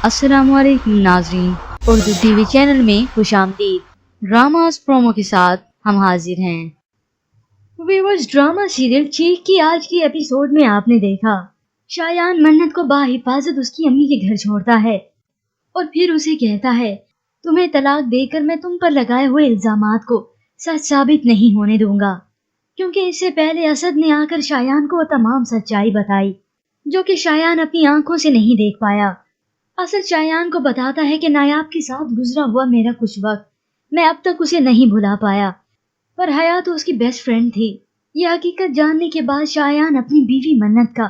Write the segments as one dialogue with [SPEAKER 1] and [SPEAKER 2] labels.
[SPEAKER 1] अस्सलाम वालेकुम नाजरीन, उर्दू टीवी चैनल में खुशामदीद। ड्रामास प्रोमो के साथ हम हाजिर हैं। व्यूअर्स, ड्रामा सीरियल चीख की आज की एपिसोड में आपने देखा शायान मन्नत को बाहिफाजत उसकी अम्मी के घर छोड़ता है और फिर उसे कहता है, तुम्हें तलाक देकर मैं तुम पर लगाए हुए इल्जामात को सच साबित नहीं होने दूंगा। क्योंकि इससे पहले असद ने आकर शायान को तमाम सच्चाई बताई जो कि शायान अपनी आंखों से नहीं देख पाया। असद शायान को बताता है कि नायाब के साथ गुजरा हुआ मेरा कुछ वक्त मैं अब तक उसे नहीं भुला पाया, पर हया तो उसकी बेस्ट फ्रेंड थी। यह हकीकत जानने के बाद शायान अपनी बीवी मन्नत का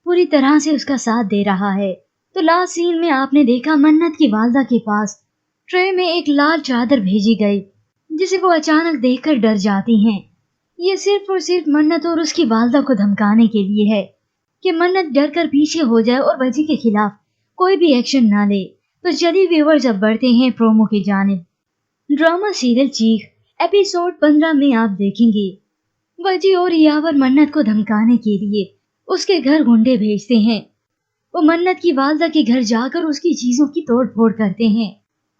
[SPEAKER 1] पूरी तरह से उसका साथ दे रहा है। तो लास्ट सीन में आपने देखा मन्नत की वालदा के पास ट्रे में एक लाल चादर भेजी गई जिसे वो अचानक देखकर डर जाती हैं। ये सिर्फ और सिर्फ मन्नत और उसकी वालदा को धमकाने के लिए है कि मन्नत डर कर पीछे हो जाए और वजी के खिलाफ कोई भी एक्शन ना ले। तो चलिए व्यूअर्स, अब बढ़ते हैं प्रोमो की जानिब। ड्रामा सीरियल चीख एपिसोड 15 में आप देखेंगे वजी और यावर मन्नत को धमकाने के लिए उसके घर गुंडे भेजते हैं। वो मन्नत की वालदा के घर जाकर उसकी चीजों की तोड़ फोड़ करते हैं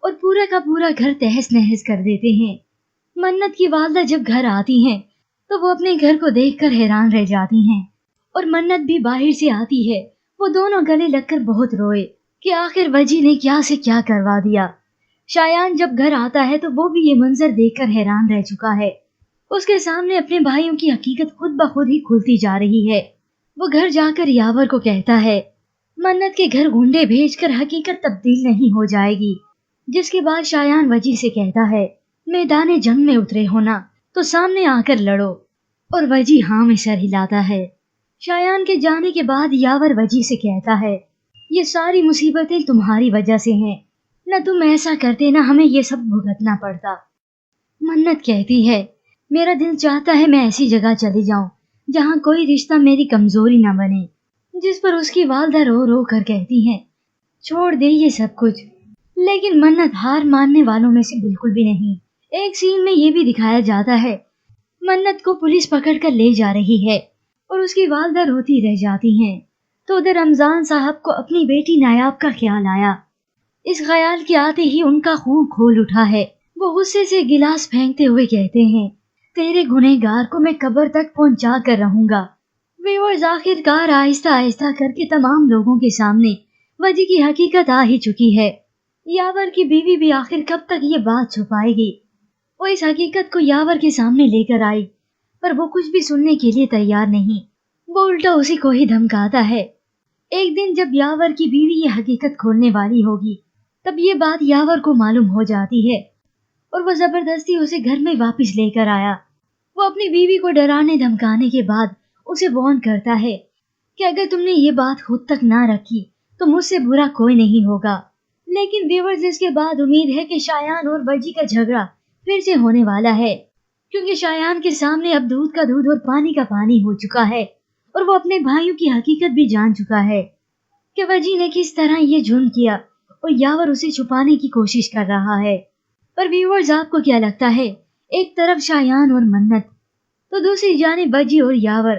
[SPEAKER 1] और पूरा का पूरा घर तहस नहस कर देते हैं। मन्नत की वालदा जब घर आती हैं तो वो अपने घर को देखकर हैरान रह जाती हैं और मन्नत भी बाहर से आती है। वो दोनों गले लगकर बहुत रोए कि आखिर वजी ने क्या से क्या करवा दिया। शायान जब घर आता है तो वो भी ये मंजर देखकर हैरान रह चुका है। उसके सामने अपने भाइयों की हकीकत खुद ब खुद ही खुलती जा रही है। वो घर जाकर यावर को कहता है मन्नत के घर गुंडे भेजकर हकीकत तब्दील नहीं हो जाएगी। जिसके बाद शायान वजी से कहता है, मैदान जंग में उतरे होना तो सामने आकर लड़ो, और वजी हाँ में सर हिलाता है। शायान के जाने के बाद यावर वजी से कहता है, ये सारी मुसीबतें तुम्हारी वजह से हैं, न तुम ऐसा करते न हमें ये सब भुगतना पड़ता। मन्नत कहती है, मेरा दिल चाहता है मैं ऐसी जगह चली जाऊं जहां कोई रिश्ता मेरी कमजोरी न बने। जिस पर उसकी वालदा रो रो कर कहती है, छोड़ दे ये सब कुछ। लेकिन मन्नत हार मानने वालों में से बिल्कुल भी नहीं। एक सीन में ये भी दिखाया जाता है मन्नत को पुलिस पकड़ कर ले जा रही है और उसकी वालदा रोती रह जाती हैं। तो उधर रमजान साहब को अपनी बेटी नायाब का ख्याल आया। इस ख्याल के आते ही उनका खून खोल उठा है। वो गुस्से से गिलास फेंकते हुए कहते हैं, तेरे गुनहगार को मैं कब्र तक पहुंचा कर रहूंगा। व्यूअर्स, आखिरकार आहिस्ता आहिस्ता करके तमाम लोगों के सामने वजी की हकीकत आ ही चुकी है। यावर की बीवी भी आखिर कब तक ये बात छुपाएगी। वो इस हकीकत को यावर के सामने लेकर आई, पर वो कुछ भी सुनने के लिए तैयार नहीं। वो उल्टा उसी को ही धमकाता है। एक दिन जब यावर की बीवी ये हकीकत खोलने वाली होगी तब ये बात यावर को मालूम हो जाती है और वो जबरदस्ती उसे घर में वापस लेकर आया। वो अपनी बीवी को डराने धमकाने के बाद उसे वार्न करता है कि अगर तुमने ये बात खुद तक ना रखी तो मुझसे बुरा कोई नहीं होगा। लेकिन व्यूअर्स, इसके बाद उम्मीद है कि शायान और वजी का झगड़ा फिर से होने वाला है, क्योंकि शायान के सामने अब दूध का दूध और पानी का पानी हो चुका है और वो अपने भाइयों की हकीकत भी जान चुका है कि वजी ने किस तरह ये जुर्म किया और यावर उसे छुपाने की कोशिश कर रहा है। पर व्यूअर्स, आपको क्या लगता है, एक तरफ शायान और मन्नत तो दूसरी जानिब वजी और यावर,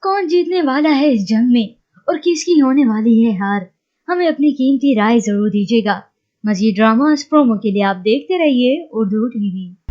[SPEAKER 1] कौन जीतने वाला है इस जंग में और किसकी होने वाली है हार? हमें अपनी कीमती राय जरूर दीजिएगा। मजीद ड्रामा प्रोमो के लिए आप देखते रहिए उर्दू टीवी।